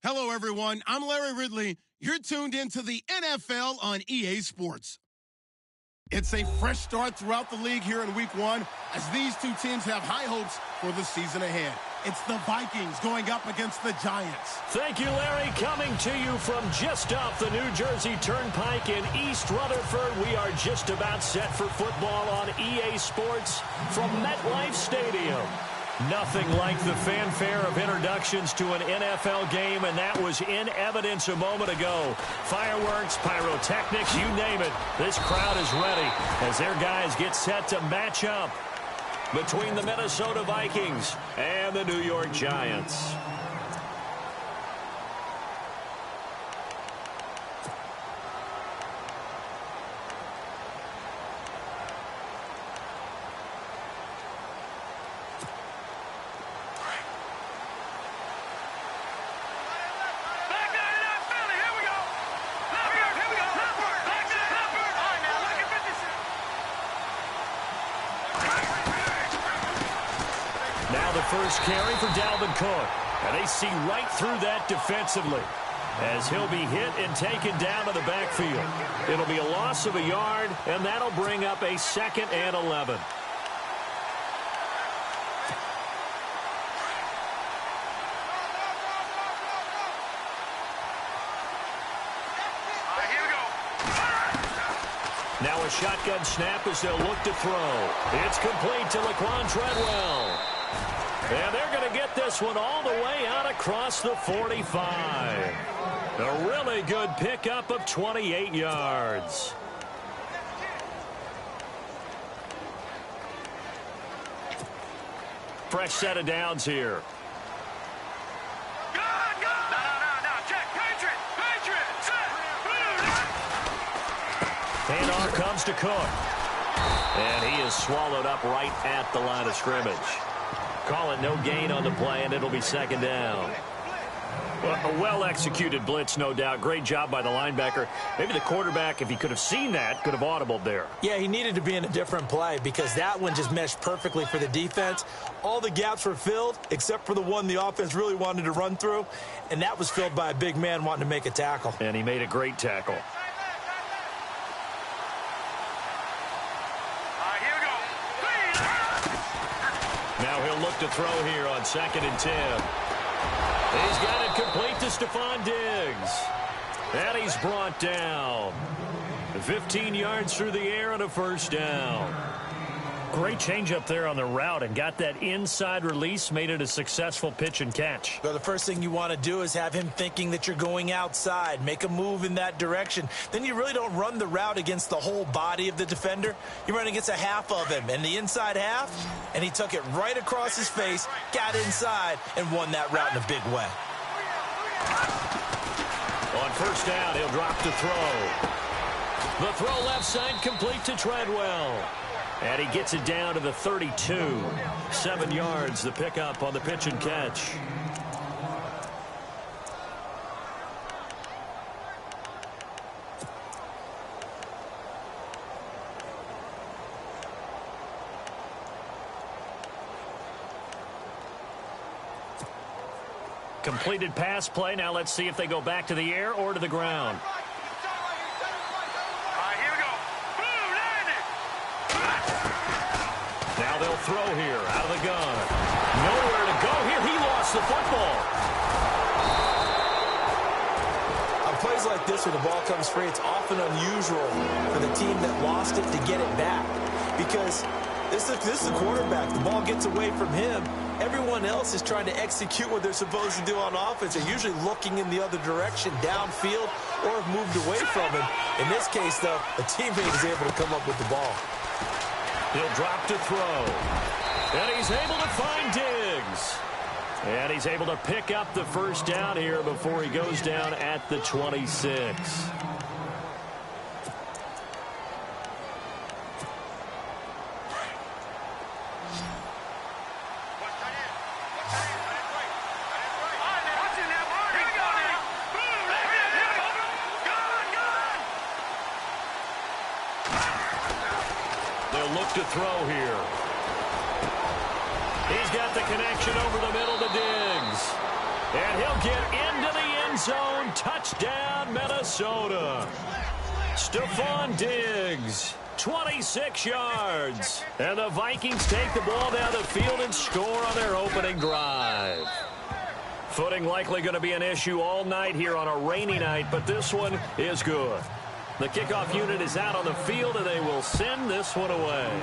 Hello, everyone. I'm Larry Ridley. You're tuned into the NFL on EA Sports. It's a fresh start throughout the league here in Week 1 as these two teams have high hopes for the season ahead. It's the Vikings going up against the Giants. Thank you, Larry. Coming to you from just off the New Jersey Turnpike in East Rutherford, we are just about set for football on EA Sports from MetLife Stadium. Nothing like the fanfare of introductions to an NFL game, and that was in evidence a moment ago. Fireworks, pyrotechnics, you name it. This crowd is ready as their guys get set to match up between the Minnesota Vikings and the New York Giants. First carry for Dalvin Cook. And they see right through that defensively as he'll be hit and taken down to the backfield. It'll be a loss of a yard, and that'll bring up a 2nd and 11. Now a shotgun snap as they'll look to throw. It's complete to Laquan Treadwell. And they're going to get this one all the way out across the 45. A really good pickup of 28 yards. Fresh set of downs here. Handoff comes to Cook. And he is swallowed up right at the line of scrimmage. Call it no gain on the play, and it'll be 2nd down. Well, a well-executed blitz, no doubt. Great job by the linebacker. Maybe the quarterback, if he could have seen that, could have audibled there. Yeah, he needed to be in a different play because that one just meshed perfectly for the defense. All the gaps were filled except for the one the offense really wanted to run through, and that was filled by a big man wanting to make a tackle. And he made a great tackle. Now he'll look to throw here on 2nd and 10. He's got it complete to Stephon Diggs. And he's brought down. 15 yards through the air and a 1st down. Great change up there on the route and got that inside release, made it a successful pitch and catch. Well, the first thing you want to do is have him thinking that you're going outside, make a move in that direction. Then you really don't run the route against the whole body of the defender. You run against a half of him, and the inside half, and he took it right across his face, got inside, and won that route in a big way. On 1st down, he'll drop to throw. The throw left side complete to Treadwell. And he gets it down to the 32. 7 yards, the pickup on the pitch and catch. Completed pass play. Now let's see if they go back to the air or to the ground. Now they'll throw here out of the gun. Nowhere to go here. He lost the football. On plays like this where the ball comes free, it's often unusual for the team that lost it to get it back. Because this is the quarterback. The ball gets away from him. Everyone else is trying to execute what they're supposed to do on offense. They're usually looking in the other direction, downfield, or have moved away from him. In this case, though, a teammate is able to come up with the ball. He'll drop to throw. And he's able to find Diggs. And he's able to pick up the 1st down here before he goes down at the 26. Look to throw here. He's got the connection over the middle to Diggs. And he'll get into the end zone. Touchdown, Minnesota. Stephon Diggs, 26 yards. And the Vikings take the ball down the field and score on their opening drive. Footing likely going to be an issue all night here on a rainy night, but this one is good. The kickoff unit is out on the field, and they will send this one away.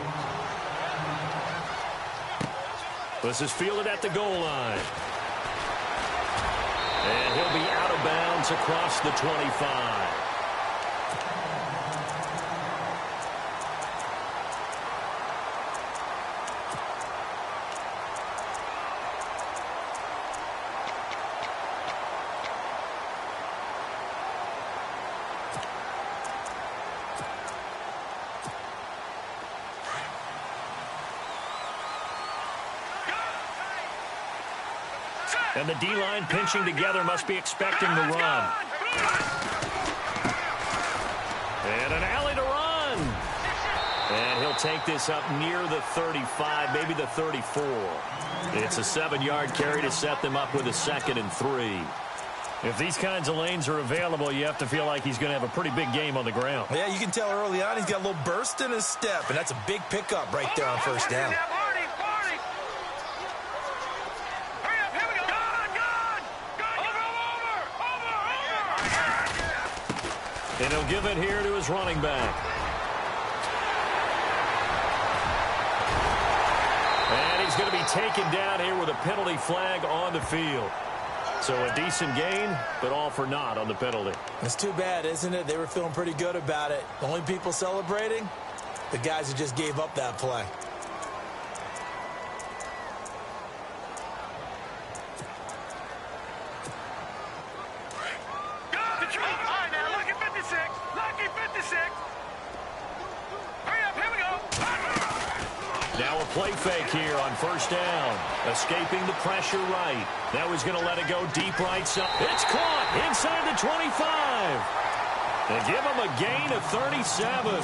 This is fielded at the goal line. And he'll be out of bounds across the 25. And the D-line pinching together must be expecting the run. And an alley to run. And he'll take this up near the 35, maybe the 34. It's a 7-yard carry to set them up with a 2nd and 3. If these kinds of lanes are available, you have to feel like he's going to have a pretty big game on the ground. Yeah, you can tell early on he's got a little burst in his step, and that's a big pickup right there on first down. And he'll give it here to his running back. And he's going to be taken down here with a penalty flag on the field. So a decent gain, but all for naught on the penalty. It's too bad, isn't it? They were feeling pretty good about it. The only people celebrating, the guys who just gave up that play. Now a play fake here on first down. Escaping the pressure right. Now he's going to let it go deep right side. It's caught inside the 25. They give him a gain of 37.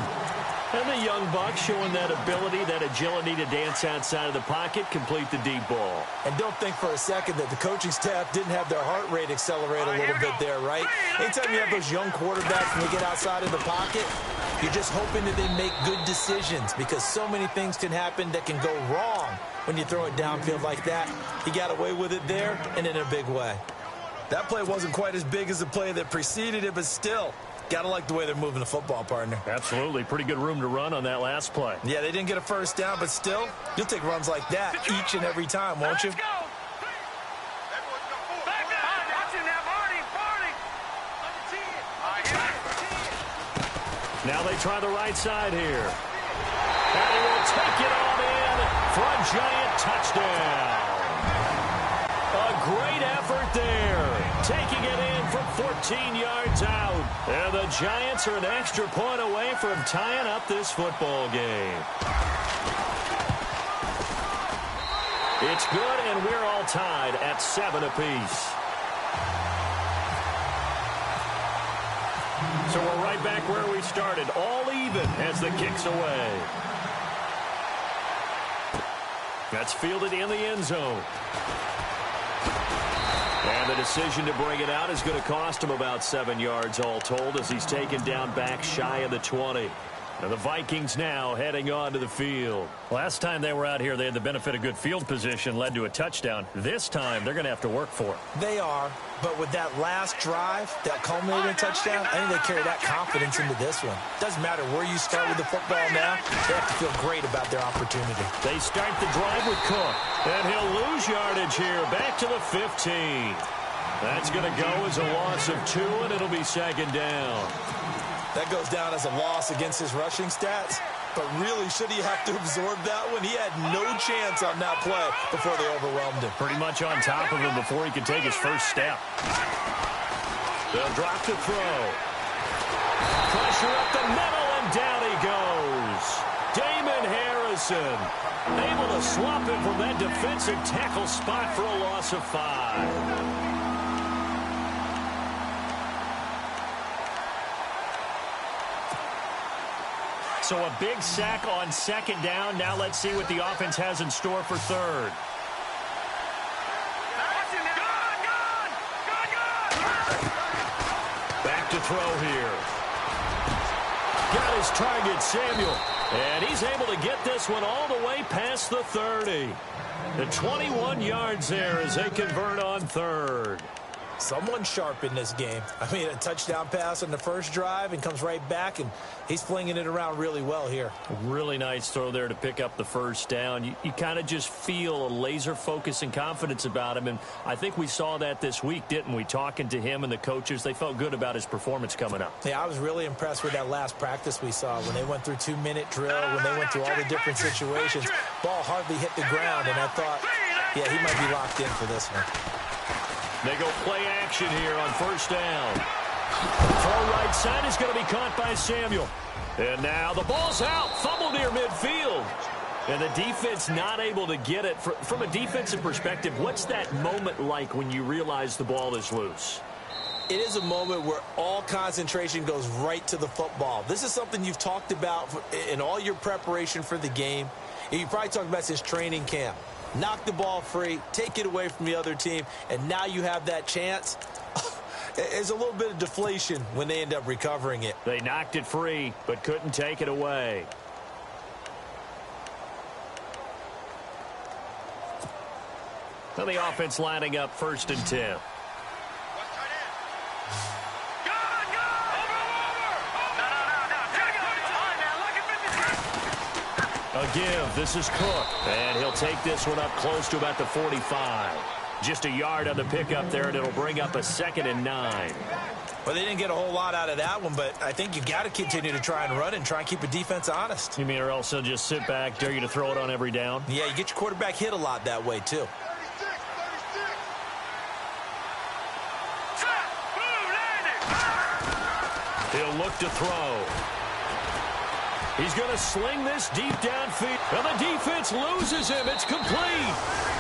And the young buck showing that ability, that agility to dance outside of the pocket, complete the deep ball. And don't think for a second that the coaching staff didn't have their heart rate accelerate a little bit there, right? Anytime you have those young quarterbacks and they get outside of the pocket, you're just hoping that they make good decisions because so many things can happen that can go wrong when you throw it downfield like that. He got away with it there and in a big way. That play wasn't quite as big as the play that preceded it, but still, got to like the way they're moving the football, partner. Absolutely. Pretty good room to run on that last play. Yeah, they didn't get a first down, but still, you'll take runs like that each and every time, won't you? Now they try the right side here. And he will take it on in for a giant touchdown. A great effort there. Taking it in from 14 yards out. And the Giants are an extra point away from tying up this football game. It's good, and we're all tied at 7 apiece. So we're right back where we started, all even as the kick's away. That's fielded in the end zone. And the decision to bring it out is going to cost him about 7 yards all told as he's taken down back shy of the 20. And the Vikings now heading on to the field. Last time they were out here, they had the benefit of good field position, led to a touchdown. This time, they're going to have to work for it. They are, but with that last drive, that culminating touchdown, I think they carry that confidence into this one. Doesn't matter where you start with the football now, they have to feel great about their opportunity. They start the drive with Cook, and he'll lose yardage here, back to the 15. That's going to go as a loss of 2, and it'll be 2nd down. That goes down as a loss against his rushing stats. But really, should he have to absorb that one? He had no chance on that play before they overwhelmed him. Pretty much on top of him before he could take his first step. They'll drop the throw. Pressure up the middle, and down he goes. Damon Harrison able to swap him from that defensive tackle spot for a loss of 5. So a big sack on 2nd down. Now let's see what the offense has in store for 3rd. throw here. Got his target, Samuel. And he's able to get this one all the way past the 30. The 21 yards there as they convert on third. Someone sharp in this game. I mean, a touchdown pass on the first drive and comes right back, and he's flinging it around really well here. Really nice throw there to pick up the first down. You kind of just feel a laser focus and confidence about him, and I think we saw that this week, didn't we? Talking to him and the coaches, they felt good about his performance coming up. Yeah, I was really impressed with that last practice we saw when they went through 2-minute drill, when they went through all the different situations. Ball hardly hit the ground, and I thought, yeah, he might be locked in for this one. They go play action here on first down. Throw right side is going to be caught by Samuel. And now the ball's out. Fumble near midfield. And the defense not able to get it. From a defensive perspective, what's that moment like when you realize the ball is loose? It is a moment where all concentration goes right to the football. This is something you've talked about in all your preparation for the game. You probably talked about since training camp. Knock the ball free, take it away from the other team, and now you have that chance. There's a little bit of deflation when they end up recovering it. They knocked it free, but couldn't take it away. So the offense lining up 1st and 10. A give. This is Cook. And he'll take this one up close to about the 45. Just a yard on the pickup there, and it'll bring up a 2nd and 9. Well, they didn't get a whole lot out of that one, but I think you got to continue to try and run and try and keep a defense honest. You mean or else they'll just sit back, dare you to throw it on every down? Yeah, you get your quarterback hit a lot that way, too. He'll look to throw. He's going to sling this deep downfield. And the defense loses him. It's complete.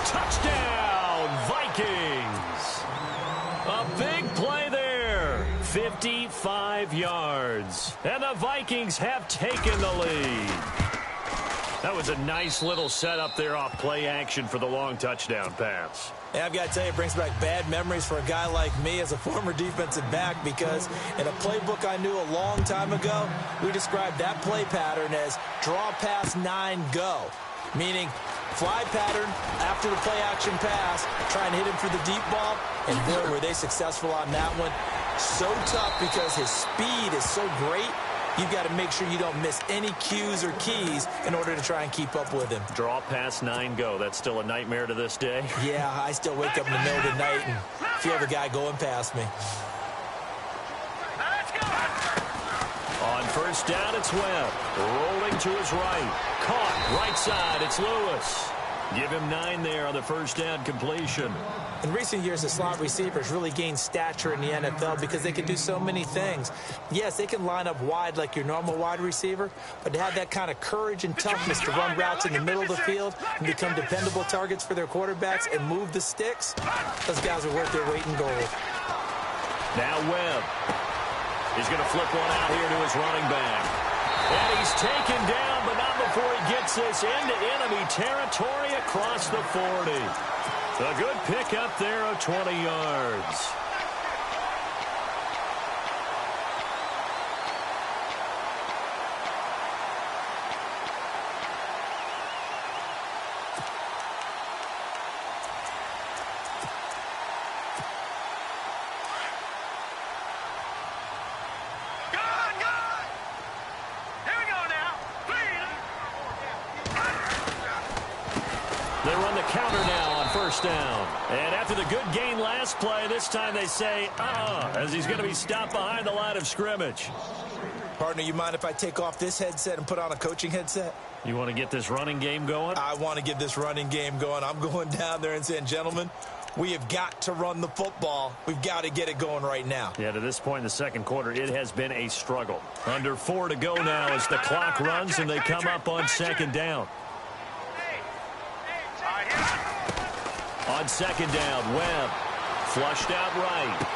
Touchdown, Vikings. A big play there. 55 yards. And the Vikings have taken the lead. That was a nice little setup there off play action for the long touchdown pass. Yeah, I've got to tell you, it brings back bad memories for a guy like me as a former defensive back, because in a playbook I knew a long time ago, we described that play pattern as draw pass 9 go, meaning fly pattern after the play action pass, try and hit him for the deep ball, and boy, were they successful on that one. So tough because his speed is so great. You've got to make sure you don't miss any cues or keys in order to try and keep up with him. Draw pass 9 go. That's still a nightmare to this day. Yeah, I still wake up in the middle of the night and feel the guy going past me. On first down, it's Webb. Rolling to his right. Caught right side. It's Lewis. Give him 9 there on the first down completion. In recent years, the slot receivers really gained stature in the NFL because they can do so many things. Yes, they can line up wide like your normal wide receiver, but to have that kind of courage and toughness to run routes in the middle of the field and become dependable targets for their quarterbacks and move the sticks, those guys are worth their weight in gold. Now Webb. He's going to flip one out here to his running back. And he's taken down, but not before he gets this into enemy territory across the 40. A good pickup there of 20 yards. They run the counter now on first down. And after the good gain last play, this time they say, as he's going to be stopped behind the line of scrimmage. Partner, you mind if I take off this headset and put on a coaching headset? You want to get this running game going? I want to get this running game going. I'm going down there and saying, gentlemen, we have got to run the football. We've got to get it going right now. Yeah, to this point in the second quarter, it has been a struggle. Under 4 to go now as the clock runs and they come up on second down. On second down, Webb flushed out right.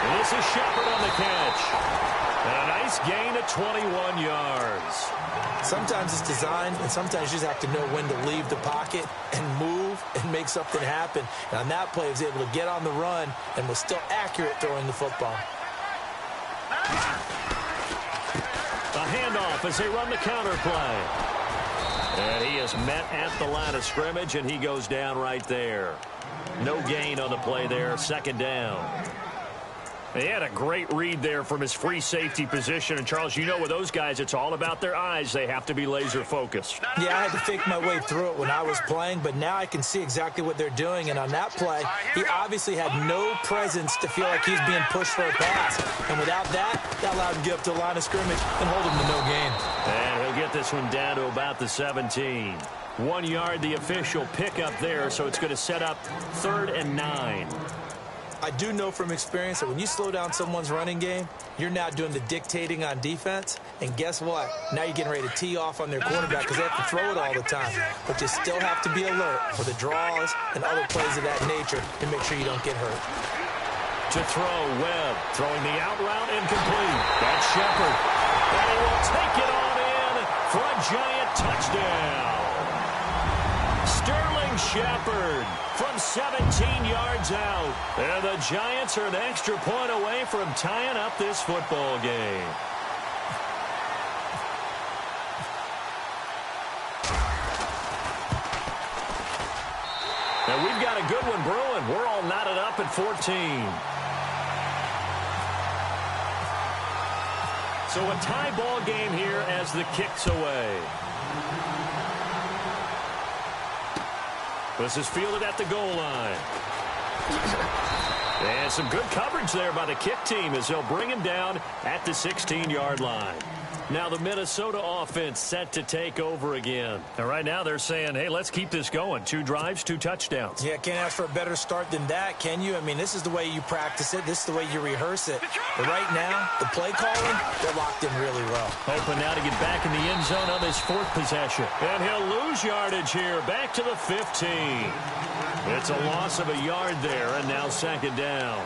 And this is Shepard on the catch. And a nice gain of 21 yards. Sometimes it's designed, and sometimes you just have to know when to leave the pocket and move and make something happen. And on that play, he was able to get on the run and was still accurate throwing the football. A handoff as they run the counter play. And he is met at the line of scrimmage, and he goes down right there. No gain on the play there, second down. He had a great read there from his free safety position. And, Charles, you know with those guys, it's all about their eyes. They have to be laser focused. Yeah, I had to fake my way through it when I was playing, but now I can see exactly what they're doing. And on that play, he obviously had no presence to feel like he's being pushed for a pass. And without that, that allowed him to get up to the line of scrimmage and hold him to no gain. And he'll get this one down to about the 17. 1 yard, the official pickup there, so it's going to set up 3rd and 9. I do know from experience that when you slow down someone's running game, you're now doing the dictating on defense. And guess what? Now you're getting ready to tee off on their quarterback because they have to throw it all the time. But you still have to be alert for the draws and other plays of that nature to make sure you don't get hurt. To throw, Webb throwing the out route incomplete. That's Shepard. And he will take it on in for a giant touchdown. Sterling Shepard from 17 yards out. And the Giants are an extra point away from tying up this football game. And we've got a good one brewing. We're all knotted up at 14. So a tie ball game here as the kick's away. This is fielded at the goal line. And some good coverage there by the kick team as they'll bring him down at the 16-yard line. Now the Minnesota offense set to take over again. And right now they're saying, hey, let's keep this going. 2 drives, 2 touchdowns. Yeah, can't ask for a better start than that, can you? I mean, this is the way you practice it. This is the way you rehearse it. But right now, the play calling, they're locked in really well. Hoping now to get back in the end zone on his 4th possession. And he'll lose yardage here, back to the 15. It's a loss of a yard there, and now 2nd down.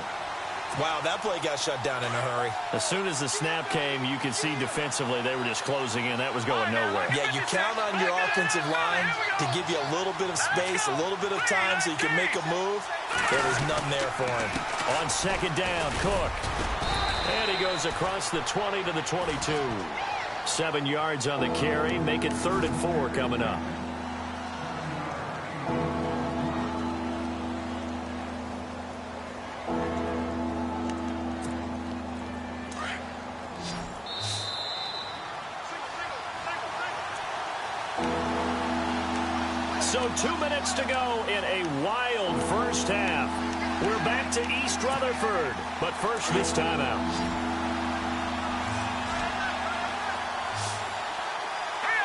Wow, that play got shut down in a hurry. As soon as the snap came, you could see defensively they were just closing in. That was going nowhere. Yeah, you count on your offensive line to give you a little bit of space, a little bit of time so you can make a move. There was none there for him. On 2nd down, Cook. And he goes across the 20 to the 22. 7 yards on the carry. Make it 3rd and 4 coming up. So 2 minutes to go in a wild first half. We're back to East Rutherford, but first this timeout.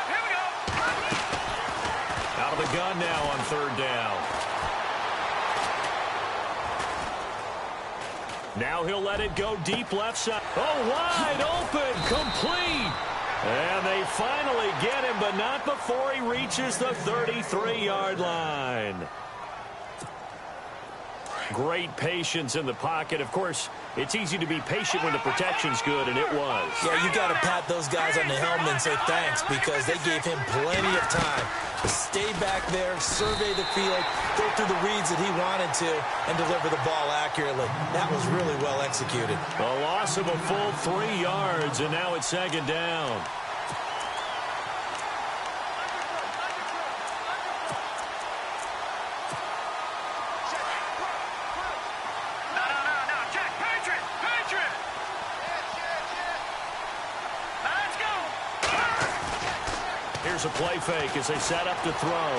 Here we go. Out of the gun now on 3rd down. Now he'll let it go deep left side. Oh, wide open, complete. And they finally get him, but not before he reaches the 33-yard line. Great patience in the pocket. Of course, it's easy to be patient when the protection's good, and it was. Yeah, you got to pat those guys on the helmet and say thanks because they gave him plenty of time to stay back there, survey the field, go through the reads that he wanted to, and deliver the ball accurately. That was really well executed. A loss of a full 3 yards, and now it's 2nd down. Here's a play fake as they set up to throw.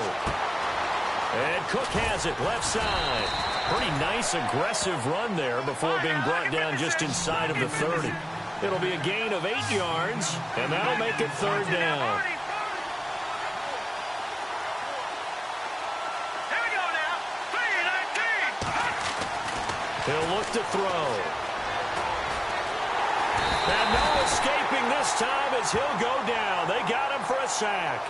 And Cook has it left side. Pretty nice aggressive run there before being brought down just inside of the 30. It'll be a gain of 8 yards, and that'll make it 3rd down. Here we go now. 3-19. He'll look to throw. And no escaping this time as he'll go down. They got him for a sack.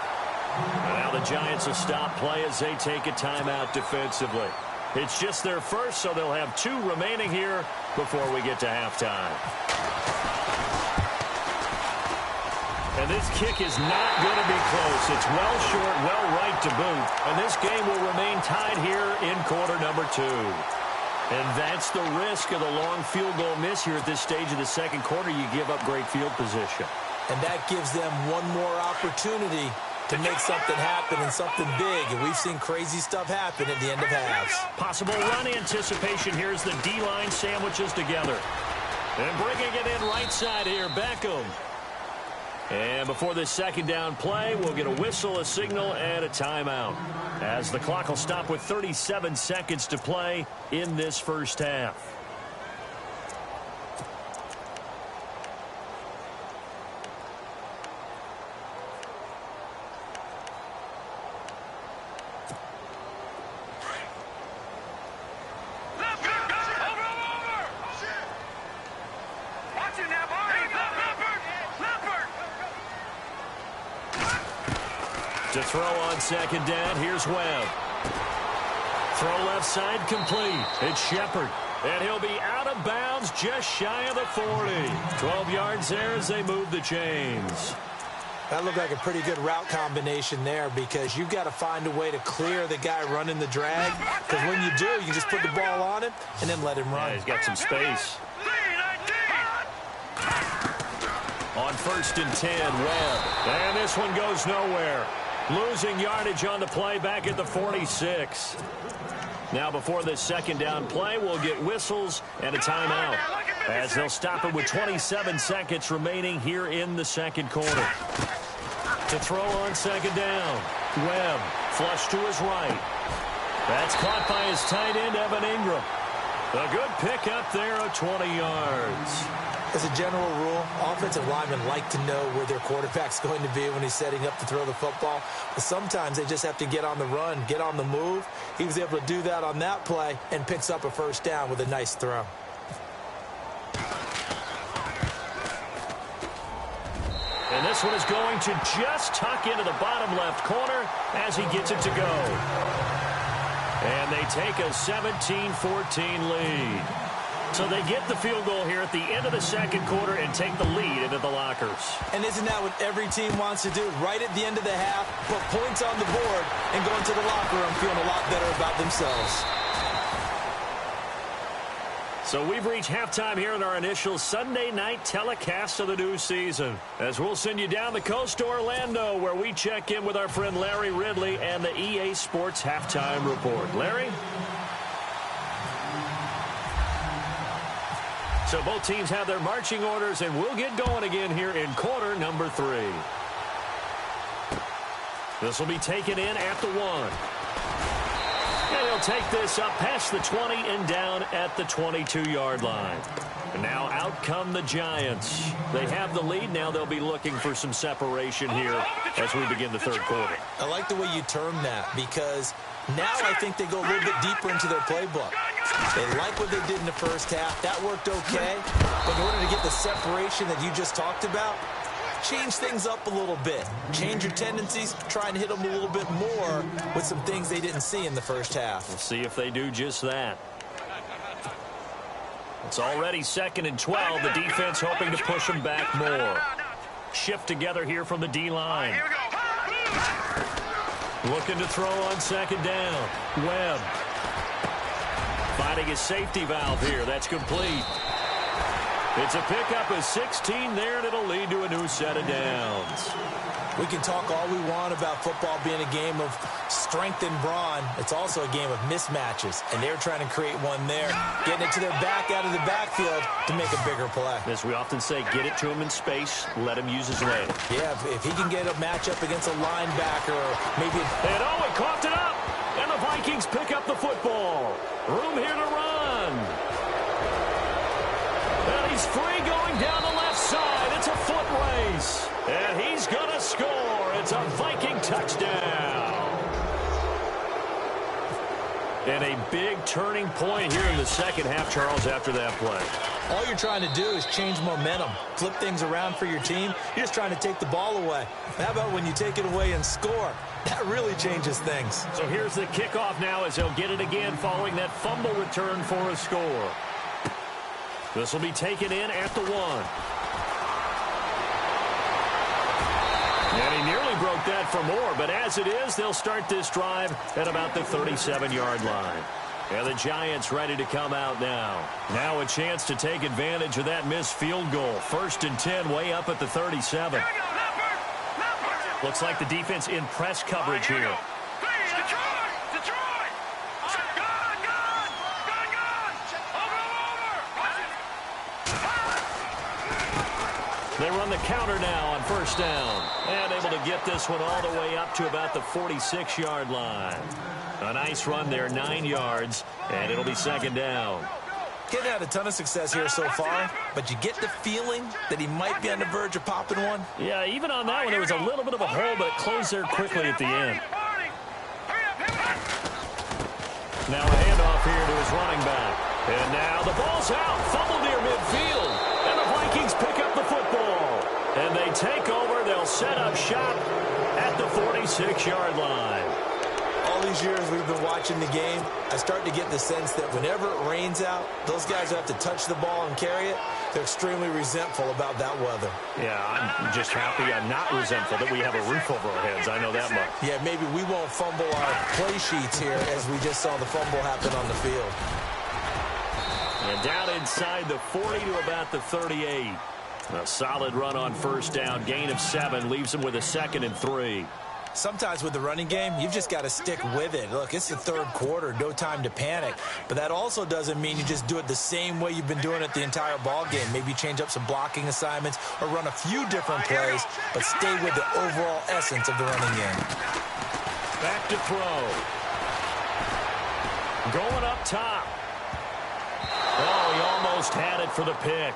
And now the Giants will stop play as they take a timeout defensively. It's just their first, so they'll have 2 remaining here before we get to halftime. And this kick is not going to be close. It's well short, well right to boot. And this game will remain tied here in quarter number 2. And that's the risk of the long field goal miss here at this stage of the second quarter. You give up great field position. And that gives them one more opportunity to make something happen and something big. And we've seen crazy stuff happen at the end of halves. Possible run anticipation. Here's the D-line sandwiches together. And bringing it in right side here, Beckham. And before this second down play, we'll get a whistle, a signal, and a timeout, as the clock will stop with 37 seconds to play in this first half. To throw on second down, here's Webb. Throw left side complete. It's Shepard. And he'll be out of bounds just shy of the 40. 12 yards there as they move the chains. That looked like a pretty good route combination there, because you've got to find a way to clear the guy running the drag. Because when you do, you can just put the ball on him and then let him run. Yeah, he's got some space. On 1st and 10, Webb. And this one goes nowhere. Losing yardage on the play back at the 46. Now before this second down play, we'll get whistles and a timeout, as they'll stop it with 27 seconds remaining here in the second quarter. To throw on second down, Webb, flush to his right. That's caught by his tight end, Evan Ingram. A good pickup there of 20 yards. As a general rule, offensive linemen like to know where their quarterback's going to be when he's setting up to throw the football. But sometimes they just have to get on the run, get on the move. He was able to do that on that play and picks up a first down with a nice throw. And this one is going to just tuck into the bottom left corner as he gets it to go. And they take a 17-14 lead. So they get the field goal here at the end of the second quarter and take the lead into the lockers. And isn't that what every team wants to do? Right at the end of the half, put points on the board and go into the locker room feeling a lot better about themselves. So we've reached halftime here in our initial Sunday night telecast of the new season, as we'll send you down the coast to Orlando, where we check in with our friend Larry Ridley and the EA Sports Halftime Report. Larry? So both teams have their marching orders, and we'll get going again here in quarter number 3. This will be taken in at the 1. And he'll take this up past the 20 and down at the 22-yard line. And now out come the Giants. They have the lead. Now they'll be looking for some separation here as we begin the third quarter. I like the way you term that, because now I think they go a little bit deeper into their playbook. They like what they did in the first half. That worked okay. But in order to get the separation that you just talked about, change things up a little bit. Change your tendencies. Try and hit them a little bit more with some things they didn't see in the first half. We'll see if they do just that. It's already 2nd and 12. The defense hoping to push them back more. Shift together here from the D-line. Looking to throw on second down. Webb. Finding his safety valve here. That's complete. It's a pickup of 16 there, and it'll lead to a new set of downs. We can talk all we want about football being a game of strength and brawn. It's also a game of mismatches, and they're trying to create one there, getting it to their back out of the backfield to make a bigger play. As we often say, get it to him in space, let him use his leg. Yeah, if he can get a matchup against a linebacker or maybe... And oh, he coughed it up! And the Vikings pick up the football. Room here to run. And he's free going down the left side. It's a foot race. And he's going to score. It's a Viking touchdown. And a big turning point here in the second half, Charles, after that play. All you're trying to do is change momentum, flip things around for your team. You're just trying to take the ball away. How about when you take it away and score? That really changes things. So here's the kickoff now as they'll get it again following that fumble return for a score. This will be taken in at the 1. And he nearly broke that for more, but as it is, they'll start this drive at about the 37-yard line. And the Giants ready to come out now. Now a chance to take advantage of that missed field goal. 1st and 10, way up at the 37. Looks like the defense in press coverage here. They run the counter now on 1st down. And able to get this one all the way up to about the 46-yard line. A nice run there, 9 yards, and it'll be 2nd down. Getting had a ton of success here so far, but you get the feeling that he might be on the verge of popping one. Yeah, even on that one, there was a little bit of a hole, but it closed there quickly at the end. Now a handoff here to his running back. And now the ball's out, fumbled near midfield. And the Vikings pick up the football. And they take over. They'll set up shop at the 46-yard line. All these years we've been watching the game, I start to get the sense that whenever it rains out, those guys who have to touch the ball and carry it, they're extremely resentful about that weather. Yeah, I'm just happy I'm not resentful that we have a roof over our heads. I know that much. Yeah, maybe we won't fumble our play sheets here as we just saw the fumble happen on the field. And down inside the 40 to about the 38. A solid run on 1st down. Gain of 7 leaves them with a 2nd and 3. Sometimes with the running game, you've just got to stick with it. Look, it's the 3rd quarter, no time to panic. But that also doesn't mean you just do it the same way you've been doing it the entire ball game. Maybe change up some blocking assignments or run a few different plays, but stay with the overall essence of the running game. Back to throw. Going up top. Oh, he almost had it for the pick.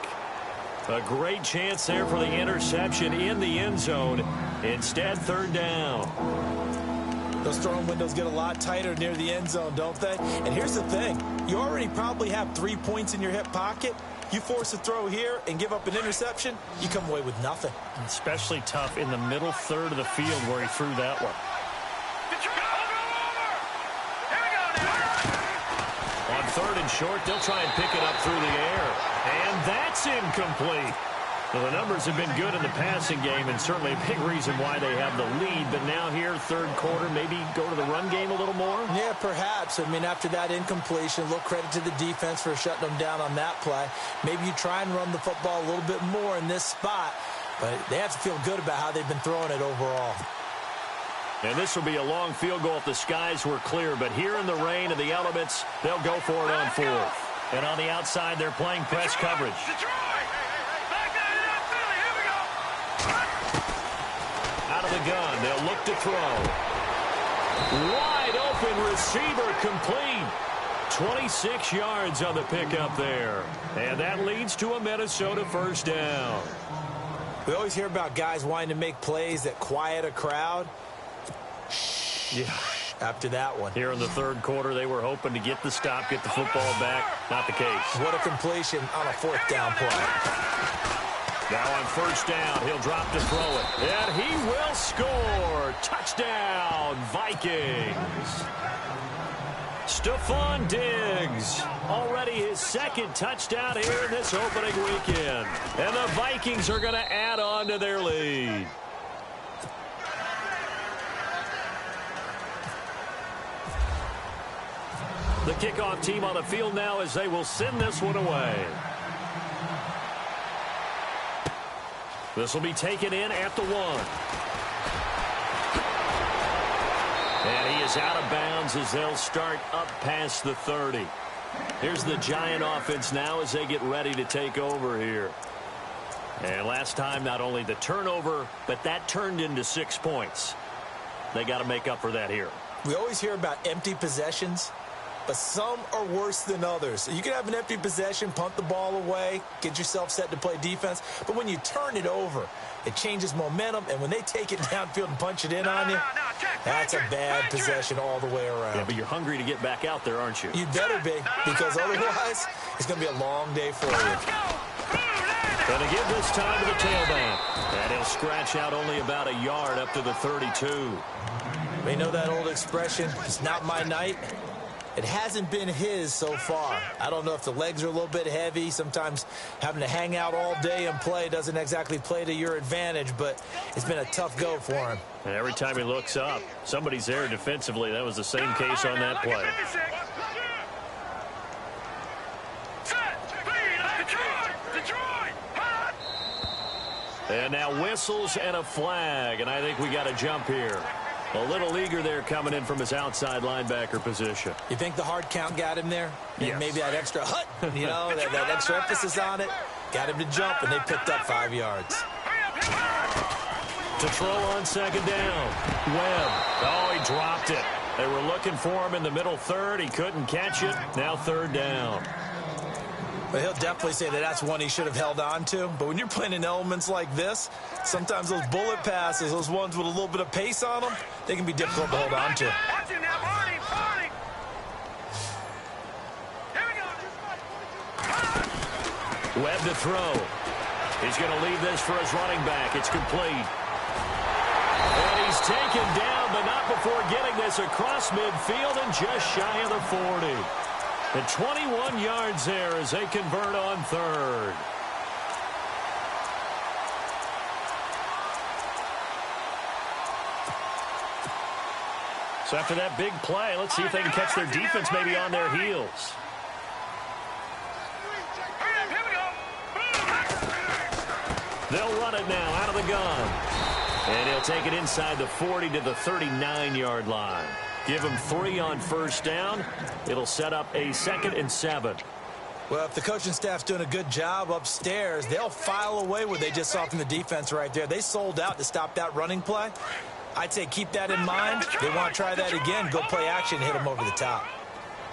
A great chance there for the interception in the end zone. Instead, 3rd down. Those throwing windows get a lot tighter near the end zone, don't they? And here's the thing. You already probably have 3 points in your hip pocket. You force a throw here and give up an interception, you come away with nothing. Especially tough in the middle third of the field where he threw that one. On 3rd and short, they'll try and pick it up through the air. And that's incomplete. Well, the numbers have been good in the passing game and certainly a big reason why they have the lead. But now here, 3rd quarter, maybe go to the run game a little more? Yeah, perhaps. I mean, after that incompletion, a little credit to the defense for shutting them down on that play. Maybe you try and run the football a little bit more in this spot. But they have to feel good about how they've been throwing it overall. And this will be a long field goal if the skies were clear. But here in the rain and the elements, they'll go for it on 4th. And on the outside, they're playing press coverage. Out of the gun, they'll look to throw. Wide open receiver complete. 26 yards on the pickup there. And that leads to a Minnesota 1st down. We always hear about guys wanting to make plays that quiet a crowd. Yeah. After that one. Here in the 3rd quarter, they were hoping to get the stop, get the football back. Not the case. What a completion on a 4th down play. Now on 1st down, he'll drop to throw it. And he will score. Touchdown, Vikings. Stephon Diggs, already his 2nd touchdown here in this opening weekend. And the Vikings are going to add on to their lead. The kickoff team on the field now as they will send this one away. This will be taken in at the 1. And he is out of bounds as they'll start up past the 30. Here's the Giant offense now as they get ready to take over here. And last time, not only the turnover, but that turned into 6 points. They got to make up for that here. We always hear about empty possessions, but some are worse than others. You can have an empty possession, punt the ball away, get yourself set to play defense. But when you turn it over, it changes momentum. And when they take it downfield and punch it in on you, that's a bad possession all the way around. Yeah, but you're hungry to get back out there, aren't you? You better be, because otherwise it's going to be a long day for you. Going to give this time to the tailback. And he'll scratch out only about a yard up to the 32. You know that old expression, it's not my night? It hasn't been his so far. I don't know if the legs are a little bit heavy. Sometimes having to hang out all day and play doesn't exactly play to your advantage, but it's been a tough go for him. And every time he looks up, somebody's there defensively. That was the same case on that play. And now whistles and a flag, and I think we got a jump here. A little eager there coming in from his outside linebacker position. You think the hard count got him there? Yes. Maybe that extra hut, that extra emphasis on it, got him to jump, and they picked up 5 yards. To throw on second down. Webb. Oh, he dropped it. They were looking for him in the middle third. He couldn't catch it. Now third down. But he'll definitely say that that's one he should have held on to. But when you're playing in elements like this, sometimes those bullet passes, those ones with a little bit of pace on them, they can be difficult to hold on to. Watch it now, Barney, Barney. Here we go. Webb to throw. He's going to leave this for his running back. It's complete. And he's taken down, but not before getting this across midfield and just shy of the 40. And 21 yards there as they convert on third. So after that big play, let's see if they can catch their defense maybe on their heels. They'll run it now out of the gun. And he'll take it inside the 40 to the 39-yard line. Give him 3 on first down. It'll set up a 2nd and 7. Well, if the coaching staff's doing a good job upstairs, they'll file away what they just saw from the defense right there. They sold out to stop that running play. I'd say keep that in mind. They want to try that again, go play action, hit them over the top.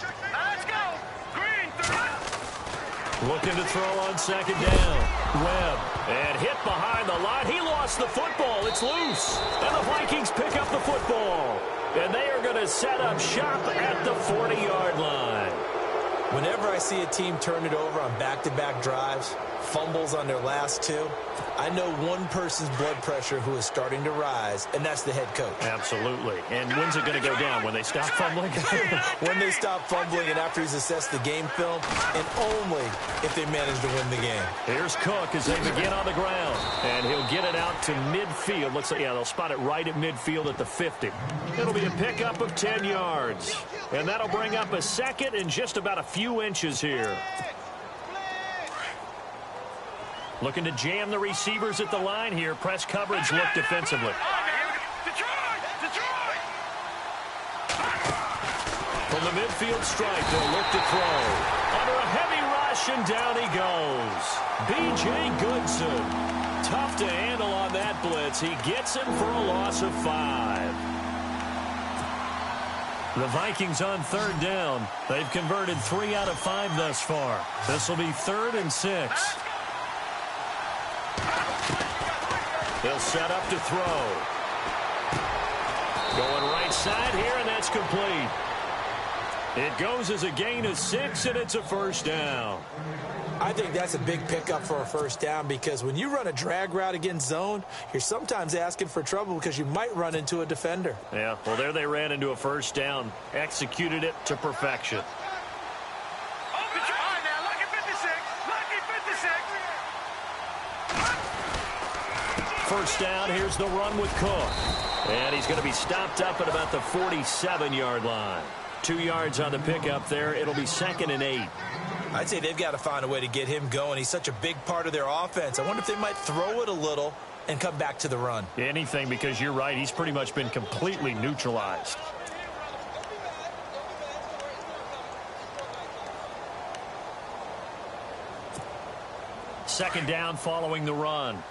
Let's go. Green, 3. Looking to throw on second down. Webb. And hit behind the line. He lost the football. It's loose. And the Vikings pick up the football. And they are going to set up shop at the 40-yard line. Whenever I see a team turn it over on back-to-back drives, fumbles on their last 2, I know one person's blood pressure who is starting to rise, and that's the head coach. Absolutely. And when's it going to go down? When they stop fumbling? When they stop fumbling and after he's assessed the game film, and only if they manage to win the game. Here's Cook as they begin on the ground. And he'll get it out to midfield. Looks like, yeah, they'll spot it right at midfield at the 50. It'll be a pickup of 10 yards. And that'll bring up a 2nd and just about a few inches here. Looking to jam the receivers at the line here. Press coverage look defensively. Detroit! From the midfield stripe, they'll look to throw. Under a heavy rush, and down he goes. B.J. Goodson. Tough to handle on that blitz. He gets him for a loss of 5. The Vikings on third down. They've converted 3 out of 5 thus far. This will be 3rd and 6. They'll set up to throw. Going right side here, and that's complete. It goes as a gain of 6, and it's a first down. I think that's a big pickup for a first down because when you run a drag route against zone, you're sometimes asking for trouble because you might run into a defender. Yeah, well, there they ran into a first down. Executed it to perfection. First down, here's the run with Cook. And he's going to be stopped up at about the 47-yard line. 2 yards on the pickup there. It'll be 2nd and 8. I'd say they've got to find a way to get him going. He's such a big part of their offense. I wonder if they might throw it a little and come back to the run. Anything, because you're right. He's pretty much been completely neutralized. Second down following the run.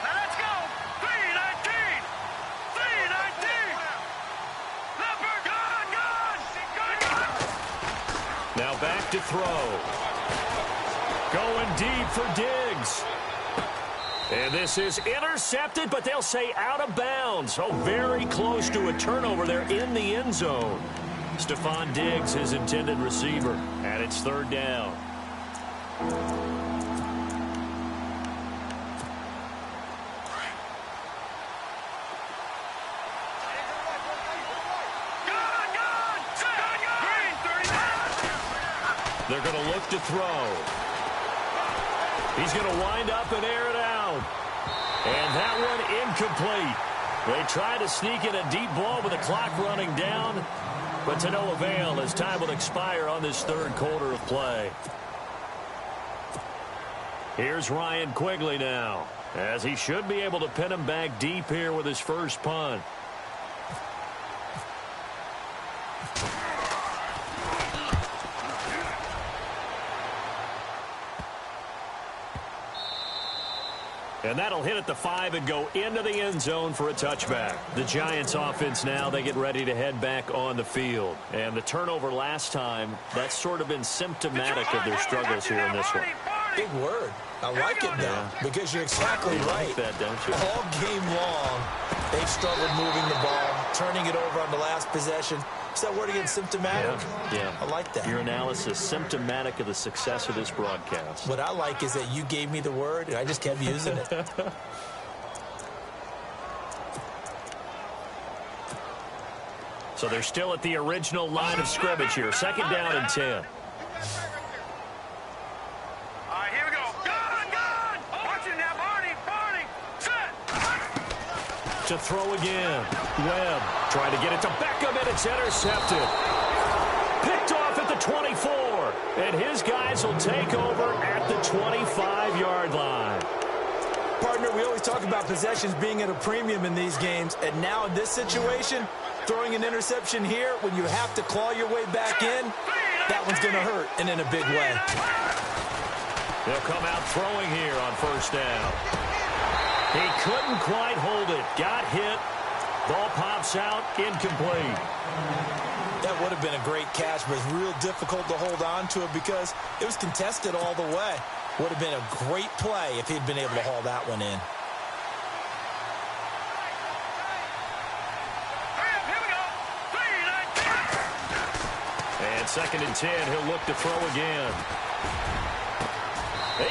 Let's go. 319. 319. Leopard, gone. Now back to throw. Going deep for Diggs. And this is intercepted, but they'll say out of bounds. Oh, very close to a turnover there in the end zone. Stephon Diggs, his intended receiver, and it's third down. They're going to look to throw. He's going to wind up and air it out. And that one incomplete. They try to sneak in a deep ball with the clock running down, but to no avail as time will expire on this third quarter of play. Here's Ryan Quigley now, as he should be able to pin him back deep here with his first punt. And that'll hit at the 5 and go into the end zone for a touchback. The Giants offense now, they get ready to head back on the field. And the turnover last time, that's sort of been symptomatic of their struggles here in this one. Big word. I like it, though, because you're exactly right. Like that, don't you? All game long, they've struggled moving the ball, turning it over on the last possession. Is that word again, symptomatic? Yeah. I like that. Your analysis, symptomatic of the success of this broadcast. What I like is that you gave me the word, and I just kept using it. So they're still at the original line of scrimmage here. 2nd down and 10. All right, here we go. Gun! Watch it now, Barney! Set! To throw again. Webb trying to get it to Beckham, and it's intercepted. Picked off at the 24. And his guys will take over at the 25-yard line. Partner, we always talk about possessions being at a premium in these games. And now in this situation, throwing an interception here when you have to claw your way back in, that one's going to hurt, and in a big way. They'll come out throwing here on 1st down. He couldn't quite hold it. Got hit. Ball pops out, incomplete. That would have been a great catch, but it's real difficult to hold on to it because it was contested all the way. Would have been a great play if he'd been able to haul that one in. And 2nd and 10, he'll look to throw again.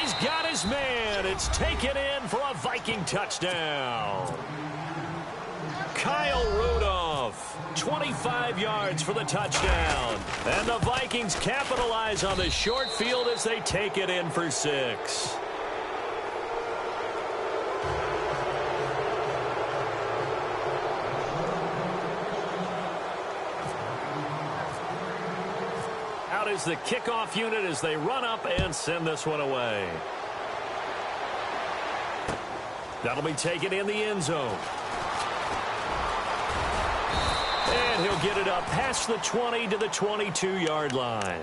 He's got his man. It's taken in for a Viking touchdown. Kyle Rudolph, 25 yards for the touchdown. And the Vikings capitalize on the short field as they take it in for 6. Out is the kickoff unit as they run up and send this one away. That'll be taken in the end zone. And he'll get it up past the 20 to the 22-yard line.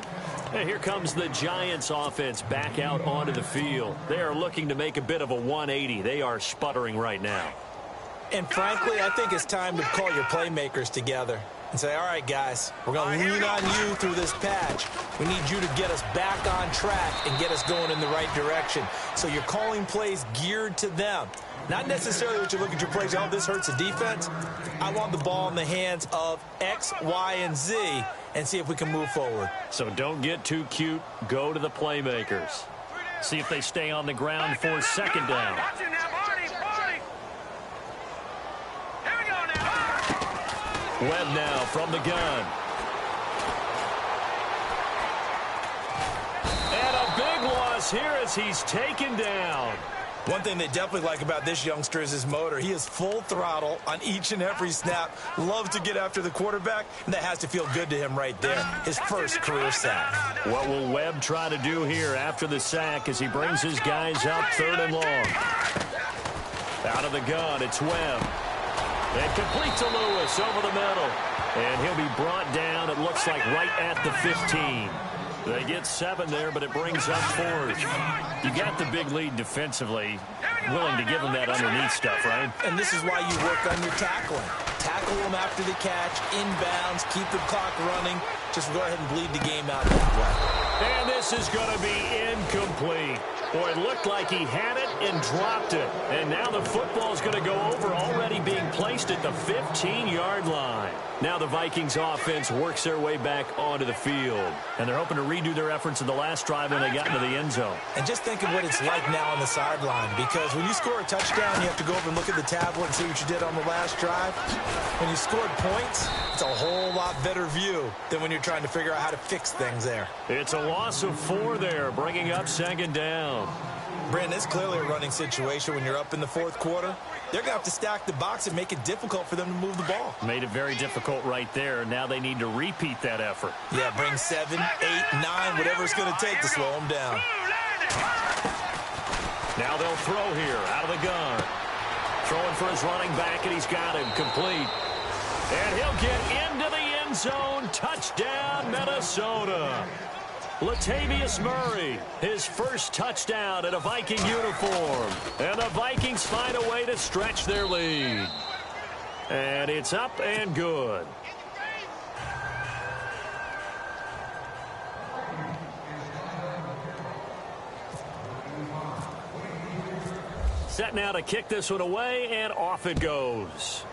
And here comes the Giants offense back out onto the field. They are looking to make a bit of a 180. They are sputtering right now. And frankly, I think it's time to call your playmakers together and say, all right, guys, we're going to lean on you through this patch. We need you to get us back on track and get us going in the right direction. So you're calling plays geared to them. Not necessarily that you look at your plays, oh, this hurts the defense. I want the ball in the hands of X, Y, and Z and see if we can move forward. So don't get too cute. Go to the playmakers. See if they stay on the ground for 2nd down. Watch it now, Barney! Here we go now! Webb now from the gun. And a big loss here as he's taken down. One thing they definitely like about this youngster is his motor. He is full throttle on each and every snap. Loves to get after the quarterback, and that has to feel good to him right there. His first career sack. What will Webb try to do here after the sack as he brings his guys up 3rd and long? Out of the gun, it's Webb. And complete to Lewis over the middle. And he'll be brought down, it looks like, right at the 15. They get 7 there, but it brings up 4th. You got the big lead defensively. Willing to give them that underneath stuff, right? And this is why you work on your tackling. Tackle them after the catch, inbounds, keep the clock running. Just go ahead and bleed the game out that way. And this is going to be incomplete. Boy, it looked like he had it and dropped it. And now the football's going to go over, already being placed at the 15-yard line. Now the Vikings offense works their way back onto the field. And they're hoping to redo their efforts in the last drive when they got into the end zone. And just think of what it's like now on the sideline, because when you score a touchdown, you have to go over and look at the tablet and see what you did on the last drive. When you scored points, it's a whole lot better view than when you're trying to figure out how to fix things there. It's a loss of 4 there, bringing up 2nd down. Brandon, it's clearly a running situation when you're up in the 4th quarter. They're going to have to stack the box and make it difficult for them to move the ball. Made it very difficult right there. Now they need to repeat that effort. Yeah, bring 7, 8, 9, whatever it's going to take to slow them down. Now they'll throw here out of the gun. Throwing for his running back, and he's got him complete. And he'll get into the end zone. Touchdown, Minnesota. Latavius Murray, his first touchdown in a Viking uniform. And the Vikings find a way to stretch their lead. And it's up and good. Set now to kick this one away, and off it goes.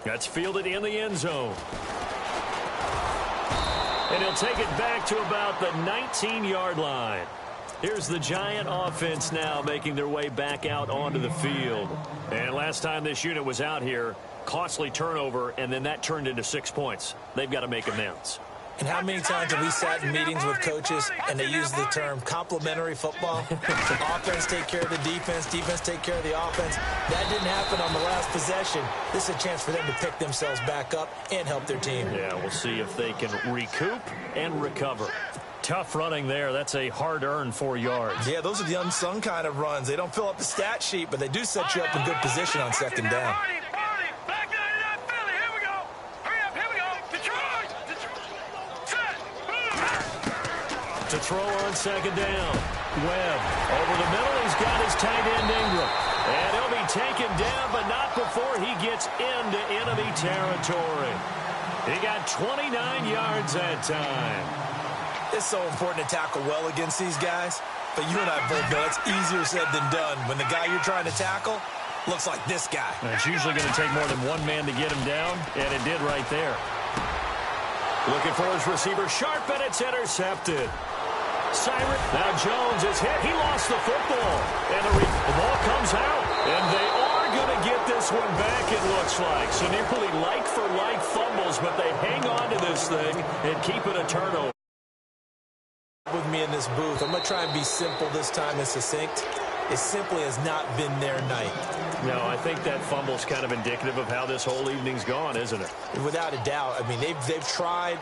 That's fielded in the end zone. And he'll take it back to about the 19-yard line. Here's the Giant offense now making their way back out onto the field. And last time this unit was out here, costly turnover, and then that turned into 6 points. They've got to make amends. And how many times have we sat in meetings with coaches and they use the term complementary football? Offense take care of the defense, defense take care of the offense. That didn't happen on the last possession. This is a chance for them to pick themselves back up and help their team. Yeah, we'll see if they can recoup and recover. Tough running there. That's a hard-earned 4 yards. Yeah, those are the unsung kind of runs. They don't fill up the stat sheet, but they do set you up in good position on second down. To throw on second down. Webb over the middle. He's got his tight end Ingram. And he'll be taken down, but not before he gets into enemy territory. He got 29 yards that time. It's so important to tackle well against these guys. But you and I both know it's easier said than done when the guy you're trying to tackle looks like this guy. And it's usually going to take more than one man to get him down, and it did right there. Looking for his receiver, Sharp, and it's intercepted. Cyrus. Now Jones is hit. He lost the football. And the ball comes out. And they are going to get this one back, it looks like. So nearly like-for-like fumbles, but they hang on to this thing and keep it a turnover. With me in this booth, I'm going to try and be simple this time and succinct. It simply has not been their night. No, I think that fumble's kind of indicative of how this whole evening's gone, isn't it? Without a doubt. I mean, they've tried,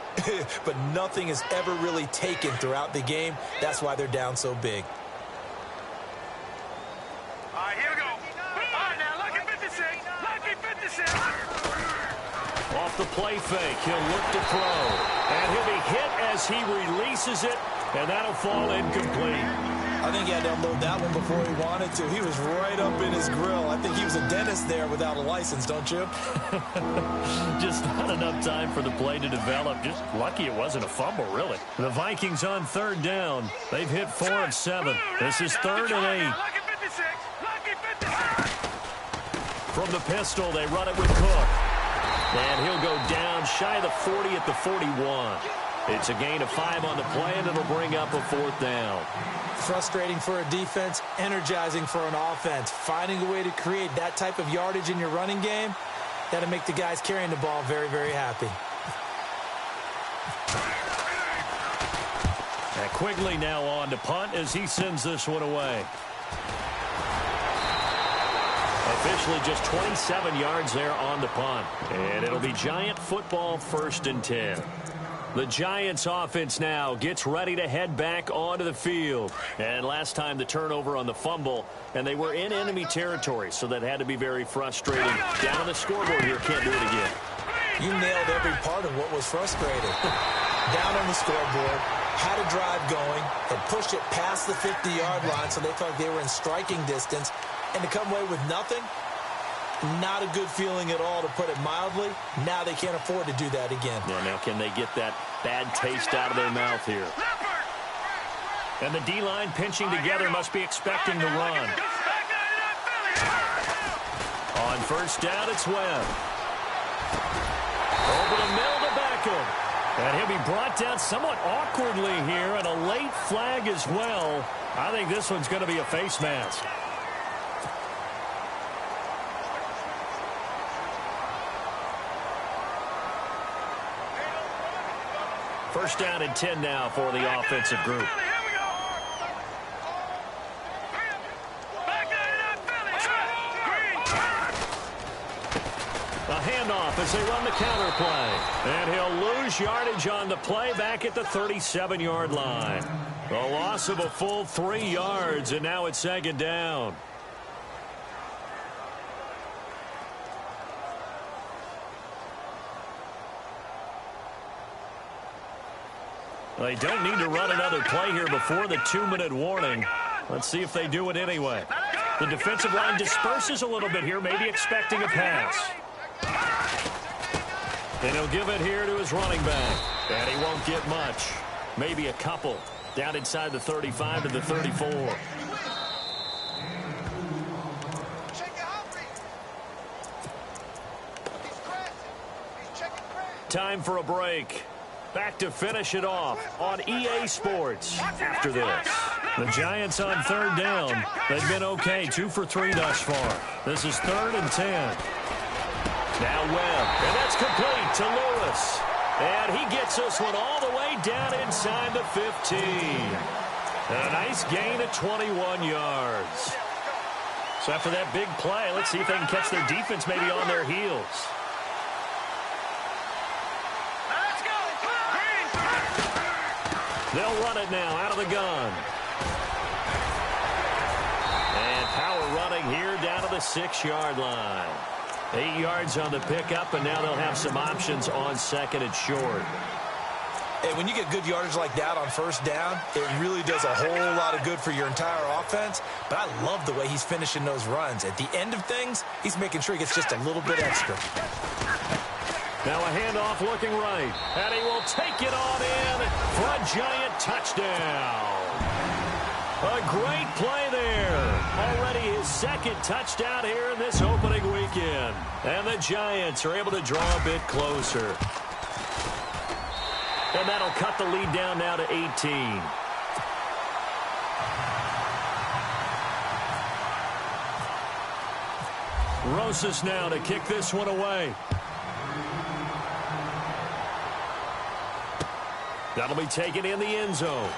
but nothing has ever really taken throughout the game. That's why they're down so big. All right, here we go. All right, now, lucky 56. Lucky 56. Off the play fake, he'll look to throw. And he'll be hit as he releases it, and that'll fall incomplete. I think he had to unload that one before he wanted to. He was right up in his grill. I think he was a dentist there without a license, don't you? Just not enough time for the play to develop. Just lucky it wasn't a fumble, really. The Vikings on third down. They've hit 4 of 7. This is 3rd and 8. Lucky 56. Lucky 56. From the pistol, they run it with Cook. And he'll go down shy of the 40 at the 41. It's a gain of 5 on the play, and it'll bring up a 4th down. Frustrating for a defense, energizing for an offense. Finding a way to create that type of yardage in your running game, that'll make the guys carrying the ball very, very happy. And Quigley now on to punt as he sends this one away. Officially just 27 yards there on the punt. And it'll be Giant football, 1st and 10. The Giants offense now gets ready to head back onto the field. And last time the turnover on the fumble, and they were in enemy territory, so that had to be very frustrating. Down on the scoreboard here, can't do it again. You nailed every part of what was frustrating. Down on the scoreboard, had a drive going, had pushed it past the 50-yard line, so they felt like they were in striking distance, and to come away with nothing, not a good feeling at all, to put it mildly. Now they can't afford to do that again. Yeah, now can they get that bad taste out of their mouth here? And the D-line pinching together must be expecting the run. On 1st down, it's Webb. Over the middle to Beckham. And he'll be brought down somewhat awkwardly here, and a late flag as well. I think this one's going to be a face mask. First down and 10 now for the offensive group. A handoff as they run the counter play. And he'll lose yardage on the play back at the 37-yard line. A loss of a full 3 yards, and now it's second down. They don't need to run another play here before the 2-minute warning. Let's see if they do it anyway. The defensive line disperses a little bit here, maybe expecting a pass. And he'll give it here to his running back. And he won't get much. Maybe a couple. Down inside the 35 to the 34. Time for a break. Back to finish it off on EA Sports after this. The Giants on third down. They've been okay, 2 for 3 thus far. This is 3rd and 10. Now Webb, and that's complete to Lewis. And he gets this one all the way down inside the 15. And a nice gain of 21 yards. So after that big play, let's see if they can catch their defense maybe on their heels. They'll run it now out of the gun. And power running here down to the 6-yard line. 8 yards on the pickup, and now they'll have some options on 2nd and short. Hey, when you get good yardage like that on 1st down, it really does a whole lot of good for your entire offense. But I love the way he's finishing those runs. At the end of things, he's making sure he gets just a little bit extra. Now a handoff looking right. And he will take it on in for a Giant touchdown. A great play there. Already his 2nd touchdown here in this opening weekend. And the Giants are able to draw a bit closer. And that'll cut the lead down now to 18. Rosas now to kick this one away. That'll be taken in the end zone.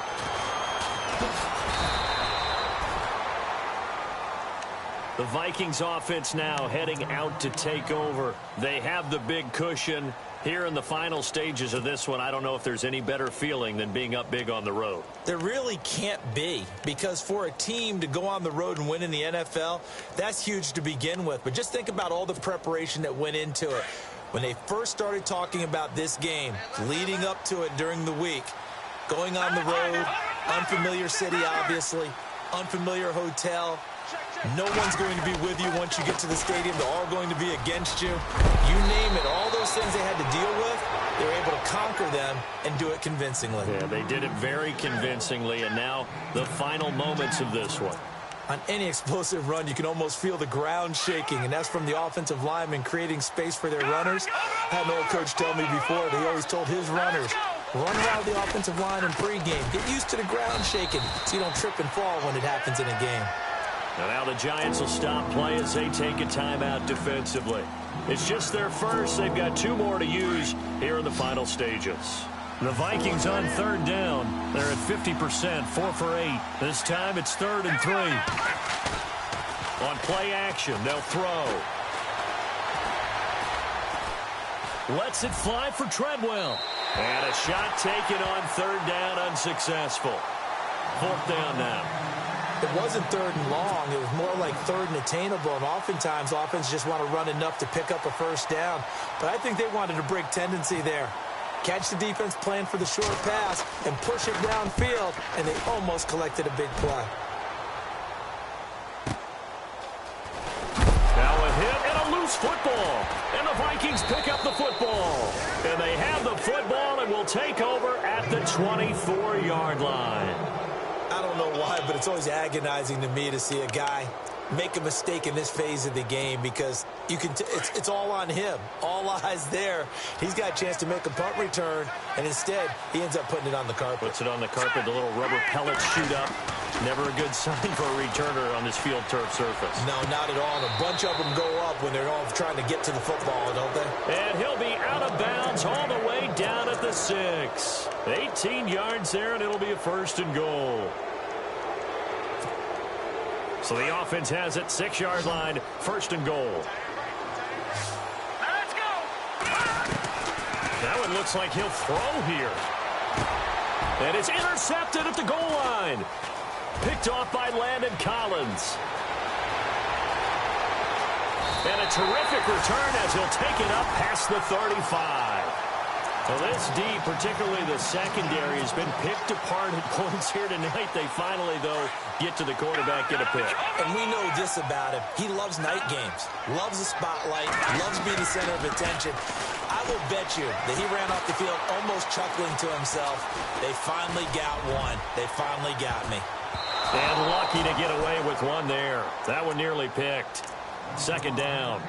The Vikings offense now heading out to take over. They have the big cushion. Here in the final stages of this one, I don't know if there's any better feeling than being up big on the road. There really can't be, because for a team to go on the road and win in the NFL, that's huge to begin with. But just think about all the preparation that went into it. When they first started talking about this game, leading up to it during the week, going on the road, unfamiliar city, obviously, unfamiliar hotel. No one's going to be with you once you get to the stadium. They're all going to be against you. You name it, all those things they had to deal with, they were able to conquer them and do it convincingly. Yeah, they did it very convincingly, and now the final moments of this one. On any explosive run, you can almost feel the ground shaking, and that's from the offensive linemen creating space for their runners. I had an old coach tell me before that he always told his runners, run around the offensive line in pregame. Get used to the ground shaking so you don't trip and fall when it happens in a game. And now the Giants will stop play as they take a timeout defensively. It's just their first. They've got 2 more to use here in the final stages. The Vikings on 3rd down. They're at 50%, 4 for 8. This time it's 3rd and 3. On play action, they'll throw. Lets it fly for Treadwell. And a shot taken on 3rd down, unsuccessful. 4th down now. It wasn't 3rd and long. It was more like 3rd and attainable. And oftentimes, offense just want to run enough to pick up a 1st down. But I think they wanted a break tendency there. Catch the defense playing for the short pass and push it downfield, and they almost collected a big play. Now a hit and a loose football. And the Vikings pick up the football. And they have the football and will take over at the 24-yard line. I don't know why, but it's always agonizing to me to see a guy make a mistake in this phase of the game, because you can it's all on him. All eyes there. He's got a chance to make a punt return, and instead he ends up putting it on the carpet. Puts it on the carpet. The little rubber pellets shoot up. Never a good sign for a returner on this field turf surface. No, not at all. And a bunch of them go up when they're all trying to get to the football, don't they? And he'll be out of bounds all the way down at the 6. 18 yards there, and it'll be a 1st and goal. So the offense has it, 6-yard line, 1st and goal. Let's go. That one looks like he'll throw here. And it's intercepted at the goal line. Picked off by Landon Collins. And a terrific return as he'll take it up past the 35. Well, this D, particularly the secondary, has been picked apart at points here tonight. They finally, though, get to the quarterback in a pick. And we know this about him. He loves night games, loves the spotlight, loves being the center of attention. I will bet you that he ran off the field almost chuckling to himself. They finally got one. They finally got me. And lucky to get away with one there. That one nearly picked. Second down.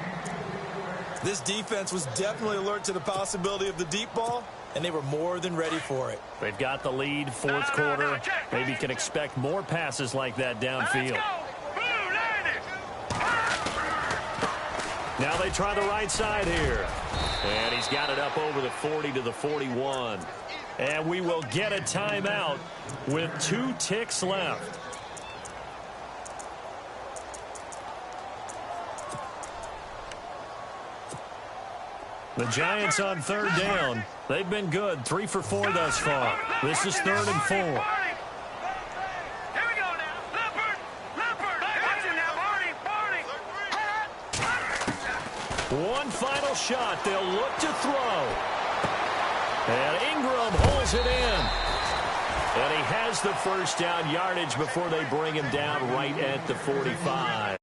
This defense was definitely alert to the possibility of the deep ball, and they were more than ready for it. They've got the lead, fourth quarter. Maybe can expect more passes like that downfield. Now they try the right side here. And he's got it up over the 40 to the 41. And we will get a timeout with 2 ticks left. The Giants on third down. They've been good, 3 for 4 thus far. This is 3rd and 4. Here we go now. Leopard. Watch it now, Barney. One final shot. They'll look to throw. And Ingram holds it in. And he has the first down yardage before they bring him down right at the 45.